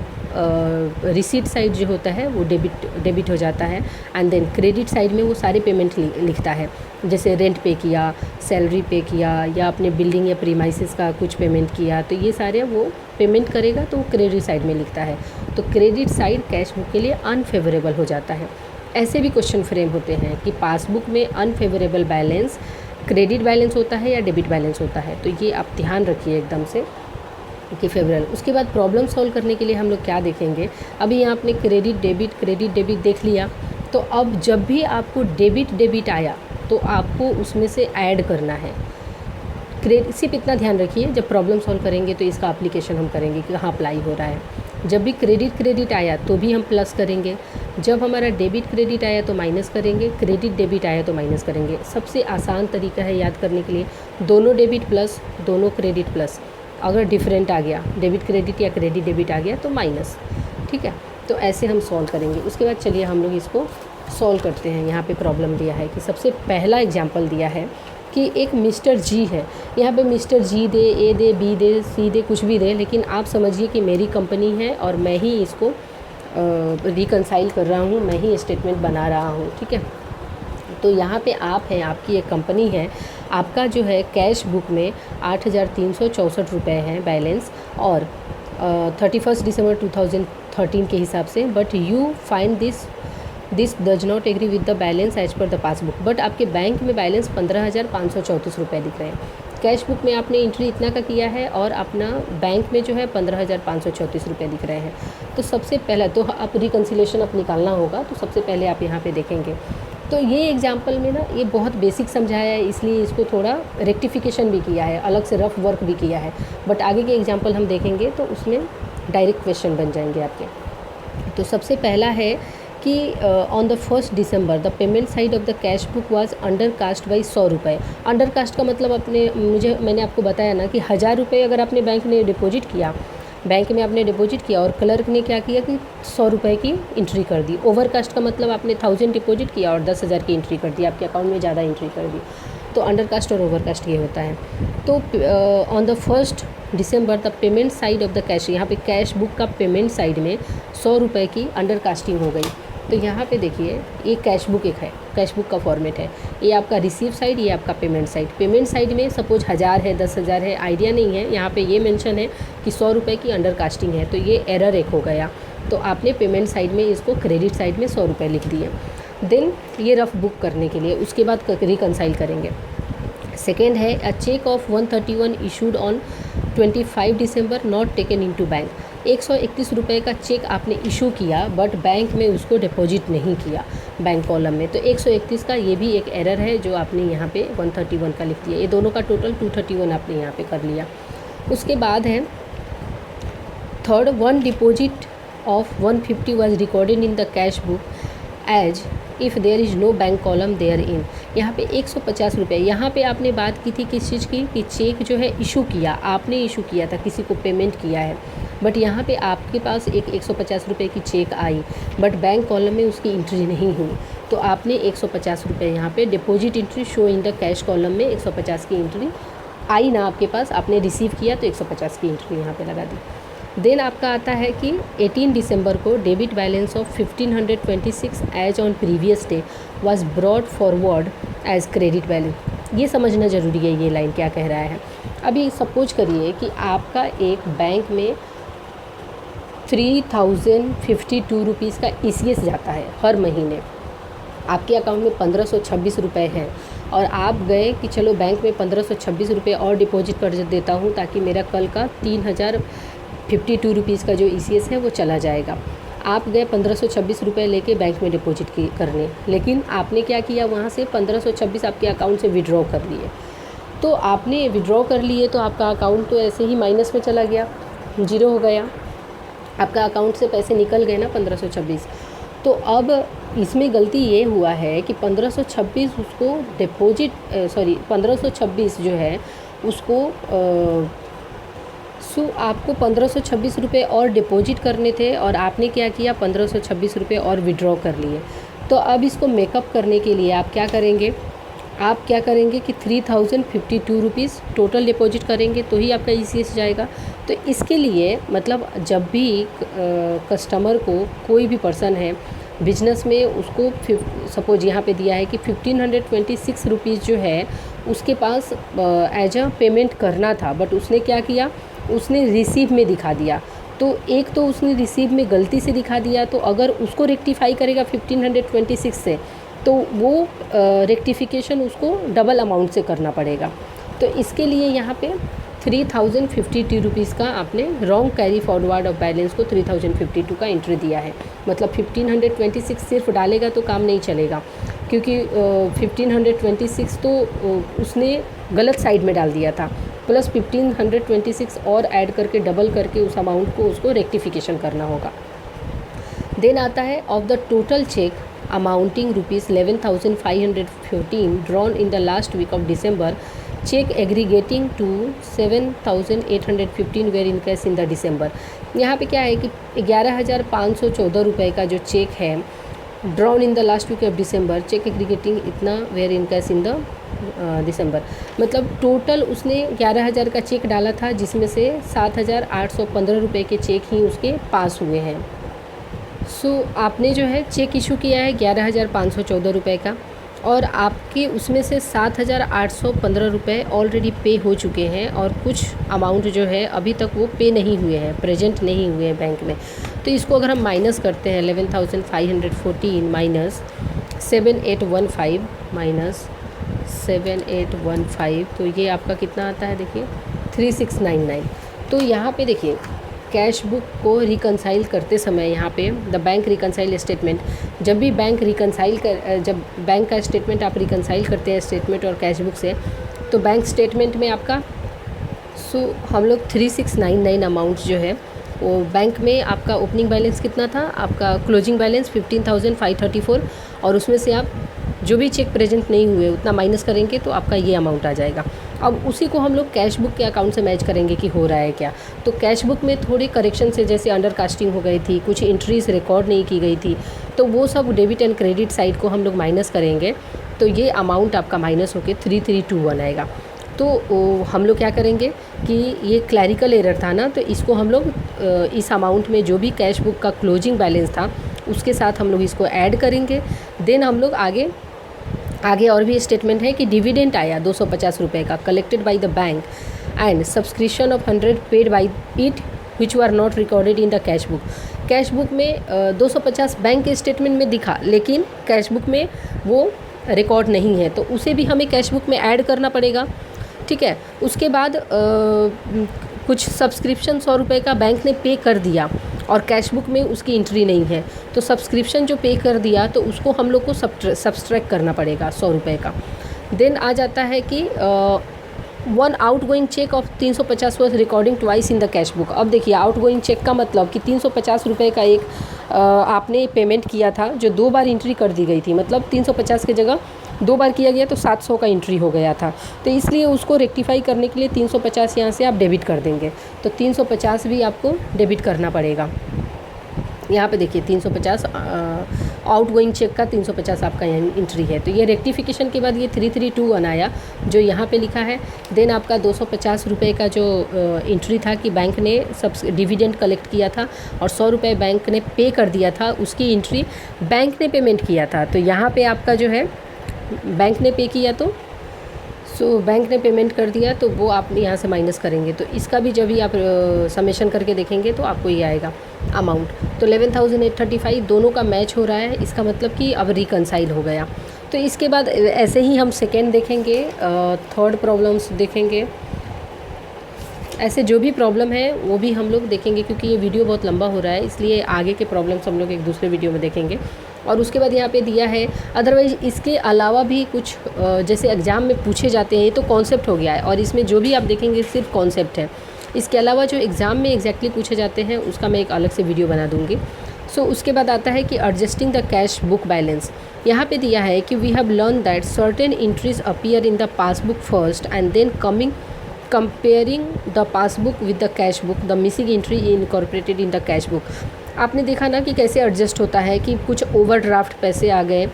रिसीट साइड जो होता है वो डेबिट हो जाता है। एंड देन क्रेडिट साइड में वो सारे पेमेंट लिखता है, जैसे रेंट पे किया, सैलरी पे किया, या अपने बिल्डिंग या प्रीमाइसेस का कुछ पेमेंट किया, तो ये सारे वो पेमेंट करेगा तो वो क्रेडिट साइड में लिखता है। तो क्रेडिट साइड कैश बुक के लिए अनफेवरेबल हो जाता है। ऐसे भी क्वेश्चन फ्रेम होते हैं कि पासबुक में अनफेवरेबल बैलेंस क्रेडिट बैलेंस होता है या डेबिट बैलेंस होता है, तो ये आप ध्यान रखिए एकदम से कि फेवरेबल। उसके बाद प्रॉब्लम सॉल्व करने के लिए हम लोग क्या देखेंगे, अभी यहाँ आपने क्रेडिट डेबिट देख लिया, तो अब जब भी आपको डेबिट आया तो आपको उसमें से ऐड करना है। सिर्फ इतना ध्यान रखिए, जब प्रॉब्लम सॉल्व करेंगे तो इसका एप्लीकेशन हम करेंगे कि कहाँ अप्लाई हो रहा है। जब भी क्रेडिट आया तो भी हम प्लस करेंगे, जब हमारा डेबिट क्रेडिट आया तो माइनस करेंगे, क्रेडिट डेबिट आया तो माइनस करेंगे। सबसे आसान तरीका है याद करने के लिए, दोनों डेबिट प्लस दोनों क्रेडिट प्लस। अगर डिफरेंट आ गया, डेबिट क्रेडिट या क्रेडिट डेबिट आ गया तो माइनस। ठीक है, तो ऐसे हम सॉल्व करेंगे। उसके बाद चलिए हम लोग इसको सॉल्व करते हैं। यहाँ पे प्रॉब्लम दिया है कि सबसे पहला एग्जांपल दिया है कि एक मिस्टर जी है। यहाँ पे मिस्टर जी दे, ए दे, बी दे, सी दे, कुछ भी दे, लेकिन आप समझिए कि मेरी कंपनी है और मैं ही इसको रिकंसाइल कर रहा हूँ, मैं ही स्टेटमेंट बना रहा हूँ। ठीक है, तो यहाँ पे आप हैं, आपकी एक कंपनी है, आपका जो है कैश बुक में 8,364 रुपये हैं बैलेंस, और 31 दिसंबर 2013 के हिसाब से। But you find this does not agree with the balance as per the passbook. But आपके बैंक में बैलेंस 15,534 रुपये दिख रहे हैं। कैश बुक में आपने एंट्री इतना का किया है और अपना बैंक में जो है 15,534 रुपये दिख रहे हैं। तो सबसे पहला तो आप रिकन्सिलेशन आप निकालना होगा, तो सबसे पहले आप यहाँ पे देखेंगे। तो ये एग्जाम्पल में ना ये बहुत बेसिक समझाया है, इसलिए इसको थोड़ा रेक्टिफिकेशन भी किया है, अलग से रफ वर्क भी किया है। बट आगे के एग्जाम्पल हम देखेंगे तो उसमें डायरेक्ट क्वेश्चन बन जाएंगे आपके। तो सबसे पहला है कि on the 1 December the payment side of the cash book was under cast by 100 रुपये। अंडर कास्ट का मतलब मैंने आपको बताया ना कि 1000 रुपये अगर आपने बैंक में डिपॉजिट किया, बैंक में आपने डिपॉजिट किया और क्लर्क ने क्या किया कि 100 रुपये की एंट्री कर दी। ओवरकास्ट का मतलब आपने 1000 डिपॉजिट किया और 10,000 की एंट्री कर दी, आपके अकाउंट में ज़्यादा एंट्री कर दी। तो अंडरकास्ट और ओवरकास्ट ये होता है। तो on the 1 December the payment side of the cash, यहाँ पे कैश बुक का पेमेंट साइड में 100 रुपये की अंडरकास्टिंग हो गई। तो यहाँ पे देखिए ये कैश बुक एक है, कैश बुक का फॉर्मेट है, ये आपका रिसीव साइड, ये आपका पेमेंट साइड। पेमेंट साइड में सपोज 1000 है, 10,000 है, आइडिया नहीं है, यहाँ पे ये मेंशन है कि 100 रुपये की अंडरकास्टिंग है, तो ये एरर एक हो गया। तो आपने पेमेंट साइड में इसको क्रेडिट साइड में 100 रुपये लिख दिए। देन ये रफ बुक करने के लिए उसके बाद रिकंसाइल करेंगे। सेकेंड है a cheque of 131 issued on 25 December not taken into bank. 131 रुपये का चेक आपने इशू किया बट बैंक में उसको डिपॉजिट नहीं किया बैंक कॉलम में, तो 131 का ये भी एक एरर है जो आपने यहाँ पे 131 का लिख दिया। ये दोनों का टोटल 231 आपने यहाँ पे कर लिया। उसके बाद है third, one deposit of 150 was recorded in the cash book as if there is no bank column there in. यहाँ पे 150 रुपये, यहाँ पे आपने बात की थी किस चीज़ की कि चेक जो है इशू किया, आपने इशू किया था, किसी को पेमेंट किया है, बट यहाँ पे आपके पास एक 150 रुपये की चेक आई बट बैंक कॉलम में उसकी एंट्री नहीं हुई, तो आपने 150 रुपये यहाँ पे deposit entry show in the cash column में 150 की एंट्री आई ना आपके पास, आपने रिसीव किया तो 150 की एंट्री यहाँ पे लगा दी। देन आपका आता है कि 18 दिसंबर को debit balance of 1526 as on previous day was brought forward as credit balance. ये समझना ज़रूरी है ये लाइन क्या कह रहा है। अभी सपोज करिए कि आपका एक बैंक में 3052 रुपीज़ का ECS जाता है हर महीने, आपके अकाउंट में 1526 रुपये हैं और आप गए कि चलो बैंक में 1526 रुपये और डिपॉजिट कर देता हूँ ताकि मेरा कल का 3052 रुपीज़ का जो ECS है वो चला जाएगा। आप गए 1526 रुपये लेके बैंक में डिपॉजिट करने, लेकिन आपने क्या किया, वहाँ से 1526 आपके अकाउंट से विड्रॉ कर लिए। तो आपने विड्रॉ कर लिए तो आपका अकाउंट तो ऐसे ही माइनस में चला गया, जीरो हो गया। आपका अकाउंट से पैसे निकल गए ना 1526। तो अब इसमें गलती ये हुआ है कि 1526 उसको डिपॉजिट 1526 जो है उसको आपको 1526 रुपये और डिपॉजिट करने थे और आपने क्या किया, 1526 रुपये और विड्रॉ कर लिए। तो अब इसको मेकअप करने के लिए आप क्या करेंगे, कि 3052 रुपीज़ टोटल डिपॉजिट करेंगे तो ही आपका ECS जाएगा। तो इसके लिए मतलब जब भी कस्टमर को, कोई भी पर्सन है बिजनेस में, उसको सपोज यहाँ पे दिया है कि 1526 रुपीज़ जो है उसके पास एज अ पेमेंट करना था, बट उसने क्या किया, उसने रिसीव में दिखा दिया। तो एक तो उसने रिसीव में गलती से दिखा दिया, तो अगर उसको रेक्टिफाई करेगा 1526 से, तो वो रेक्टिफिकेशन उसको डबल अमाउंट से करना पड़ेगा। तो इसके लिए यहाँ पे 3052 रुपीज़ का आपने wrong carry forward of balance को 3052 का एंट्री दिया है। मतलब 1526 सिर्फ डालेगा तो काम नहीं चलेगा, क्योंकि 1526 तो उसने गलत साइड में डाल दिया था, प्लस 1526 और ऐड करके डबल करके उस अमाउंट को उसको रेक्टिफिकेशन करना होगा। देन आता है of the total cheque amounting rupees 11,514 drawn in the last week of December, cheque aggregating to 7,815 were in cash in the December. यहाँ पे क्या है कि 11,514 रुपये का जो चेक है drawn in the last week of December, cheque aggregating इतना where in cash in the December. मतलब टोटल उसने 11,000 का चेक डाला था, जिसमें से 7,815 रुपये के चेक ही उसके पास हुए हैं। आपने जो है चेक इशू किया है 11,514 रुपये का, और आपके उसमें से 7,815 रुपये ऑलरेडी पे हो चुके हैं, और कुछ अमाउंट जो है अभी तक वो पे नहीं हुए हैं, प्रेजेंट नहीं हुए हैं बैंक में। तो इसको अगर हम माइनस करते हैं 11,514 माइनस 7,815 तो ये आपका कितना आता है, देखिए 3699। तो यहाँ पे देखिए कैश बुक को रिकनसाइल करते समय यहाँ पे द बैंक रिकनसाइल स्टेटमेंट, जब भी बैंक जब बैंक का स्टेटमेंट आप रिकनसाइल करते हैं स्टेटमेंट और कैश बुक से, तो बैंक स्टेटमेंट में आपका हम लोग 3699 अमाउंट जो है वो बैंक में आपका ओपनिंग बैलेंस कितना था, आपका क्लोजिंग बैलेंस 15,534, और उसमें से आप जो भी चेक प्रेजेंट नहीं हुए उतना माइनस करेंगे तो आपका ये अमाउंट आ जाएगा। अब उसी को हम लोग कैश बुक के अकाउंट से मैच करेंगे कि हो रहा है क्या। तो कैश बुक में थोड़े करेक्शन से, जैसे अंडर कास्टिंग हो गई थी, कुछ एंट्रीज रिकॉर्ड नहीं की गई थी, तो वो सब डेबिट एंड क्रेडिट साइड को हम लोग माइनस करेंगे, तो ये अमाउंट आपका माइनस होकर 3321 आएगा। तो हम लोग क्या करेंगे कि ये क्लैरिकल एरर था ना, तो इसको हम लोग इस अमाउंट में जो भी कैश बुक का क्लोजिंग बैलेंस था उसके साथ हम लोग इसको ऐड करेंगे। देन हम लोग आगे और भी स्टेटमेंट है कि डिविडेंड आया 250 रुपये का collected by the bank and subscription of 100 paid by it which were not recorded in the cash book. Cash book में 250 बैंक के स्टेटमेंट में दिखा, लेकिन कैश बुक में वो रिकॉर्ड नहीं है, तो उसे भी हमें कैश बुक में ऐड करना पड़ेगा। ठीक है, उसके बाद कुछ सब्सक्रिप्शन 100 रुपये का बैंक ने पे कर दिया और कैश बुक में उसकी एंट्री नहीं है, तो सब्सक्रिप्शन जो पे कर दिया तो उसको हम लोग को सब्सट्रैक्ट करना पड़ेगा 100 रुपये का। देन आ जाता है कि one outgoing cheque of 350 was recording twice in the cash book. अब देखिए आउट गोइंग चेक का मतलब कि 350 रुपये का एक आपने पेमेंट किया था जो 2 बार एंट्री कर दी गई थी, मतलब 350 की जगह 2 बार किया गया तो 700 का एंट्री हो गया था, तो इसलिए उसको रेक्टिफाई करने के लिए 350 यहाँ से आप डेबिट कर देंगे, तो 350 भी आपको डेबिट करना पड़ेगा। यहाँ पे देखिए 350 आउट गोइंग चेक का 350 आपका यहाँ एंट्री है, तो ये रेक्टिफिकेशन के बाद ये 3321 आया जो यहाँ पे लिखा है। देन आपका 250 रुपये का जो एंट्री था कि बैंक ने सब डिविडेंड कलेक्ट किया था और 100 रुपये बैंक ने पे कर दिया था, उसकी एंट्री बैंक ने पेमेंट किया था, तो यहाँ पे आपका जो है बैंक ने पे किया तो बैंक ने पेमेंट कर दिया तो वो आप यहाँ से माइनस करेंगे, तो इसका भी जब भी आप समेशन करके देखेंगे तो आपको ये आएगा अमाउंट। तो 11,835 दोनों का मैच हो रहा है, इसका मतलब कि अब रिकनसाइल हो गया। तो इसके बाद ऐसे ही हम सेकेंड देखेंगे, थर्ड प्रॉब्लम्स देखेंगे, ऐसे जो भी प्रॉब्लम है वो भी हम लोग देखेंगे, क्योंकि ये वीडियो बहुत लंबा हो रहा है इसलिए आगे के प्रॉब्लम्स हम लोग एक दूसरे वीडियो में देखेंगे। और उसके बाद यहाँ पे दिया है अदरवाइज इसके अलावा भी कुछ जैसे एग्ज़ाम में पूछे जाते हैं, तो कॉन्सेप्ट हो गया है और इसमें जो भी आप देखेंगे सिर्फ कॉन्सेप्ट है। इसके अलावा जो एग्ज़ाम में एग्जैक्टली पूछे जाते हैं उसका मैं एक अलग से वीडियो बना दूँगी। उसके बाद आता है कि adjusting the cash book balance. यहाँ पे दिया है कि we have learn that certain entries appear in the passbook first and then comparing the passbook with the cash book, the missing entry incorporated in the cash book. आपने देखा ना कि कैसे एडजस्ट होता है कि कुछ ओवरड्राफ्ट पैसे आ गए,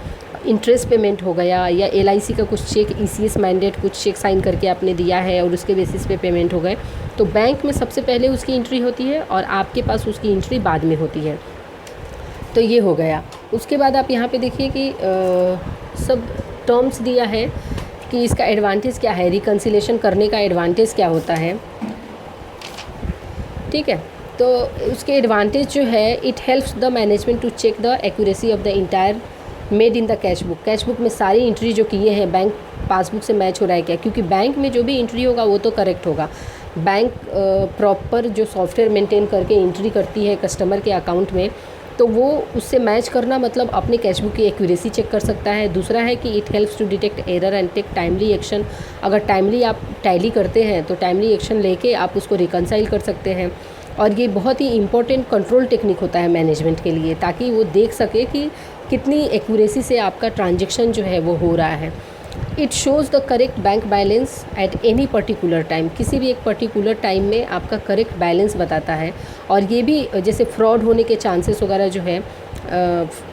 इंटरेस्ट पेमेंट हो गया, या LIC का कुछ चेक ECS मैंडेट कुछ चेक साइन करके आपने दिया है और उसके बेसिस पे पेमेंट हो गए। तो बैंक में सबसे पहले उसकी एंट्री होती है और आपके पास उसकी एंट्री बाद में होती है। तो ये हो गया। उसके बाद आप यहाँ पे देखिए कि सब टर्म्स दिया है कि इसका एडवांटेज क्या है, रिकन्सिलेशन करने का एडवांटेज क्या होता है। ठीक है, तो उसके एडवांटेज जो है, it helps the management to check the accuracy of the entire made in the cash book. Cash book में सारी एंट्री जो किए हैं बैंक पासबुक से मैच हो रहा है क्या, क्योंकि बैंक में जो भी एंट्री होगा वो तो करेक्ट होगा। बैंक प्रॉपर जो सॉफ्टवेयर मेंटेन करके एंट्री करती है कस्टमर के अकाउंट में, तो वो उससे मैच करना मतलब अपने कैश बुक की एक्यूरेसी चेक कर सकता है। दूसरा है कि it helps to detect error and take timely action. अगर टाइमली आप टैली करते हैं तो टाइमली एक्शन लेके आप उसको रिकनसाइल कर सकते हैं। और ये बहुत ही इंपॉर्टेंट कंट्रोल टेक्निक होता है मैनेजमेंट के लिए, ताकि वो देख सके कि कितनी एक्यूरेसी से आपका ट्रांजेक्शन जो है वो हो रहा है। It shows the correct bank balance at any particular time. किसी भी एक पर्टिकुलर टाइम में आपका करेक्ट बैलेंस बताता है। और ये भी जैसे फ्रॉड होने के चांसेस वगैरह जो है,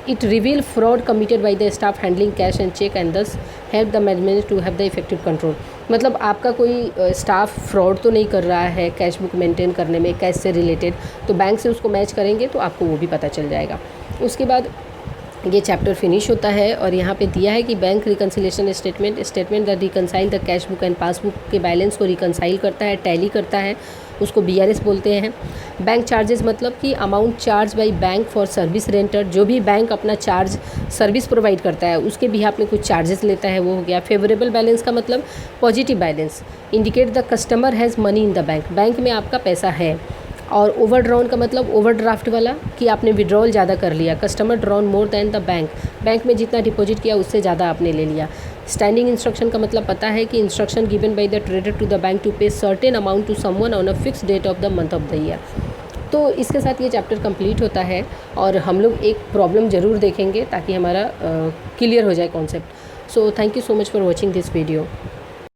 it reveal fraud committed by the staff handling cash and cheque and thus help the management to have the effective control. मतलब आपका कोई स्टाफ फ्रॉड तो नहीं कर रहा है कैश बुक मेंटेन करने में, कैश से रिलेटेड, तो बैंक से उसको मैच करेंगे तो आपको वो भी पता चल जाएगा। उसके बाद ये चैप्टर फिनिश होता है और यहाँ पे दिया है कि bank reconciliation statement the reconcile the cash book and passbook के बैलेंस को रिकनसाइल करता है, टैली करता है, उसको BRS बोलते हैं। बैंक चार्जेस मतलब कि amount charge by bank for service रेंटर। जो भी बैंक अपना चार्ज सर्विस प्रोवाइड करता है उसके भी आप में कुछ चार्जेस लेता है, वो हो गया। फेवरेबल बैलेंस का मतलब positive balance, indicate the customer has money in the bank, bank में आपका पैसा है। और ओवरड्रॉन का मतलब ओवरड्राफ्ट वाला, कि आपने विड्रॉल ज़्यादा कर लिया, customer drawn more than the bank, bank में जितना डिपॉजिट किया उससे ज़्यादा आपने ले लिया। स्टैंडिंग इंस्ट्रक्शन का मतलब पता है कि instruction given by the trader to the bank to pay certain amount to someone on a fix date of the month of the year. तो इसके साथ ये चैप्टर कंप्लीट होता है और हम लोग एक प्रॉब्लम ज़रूर देखेंगे ताकि हमारा क्लियर हो जाए concept. So thank you so much for watching this video.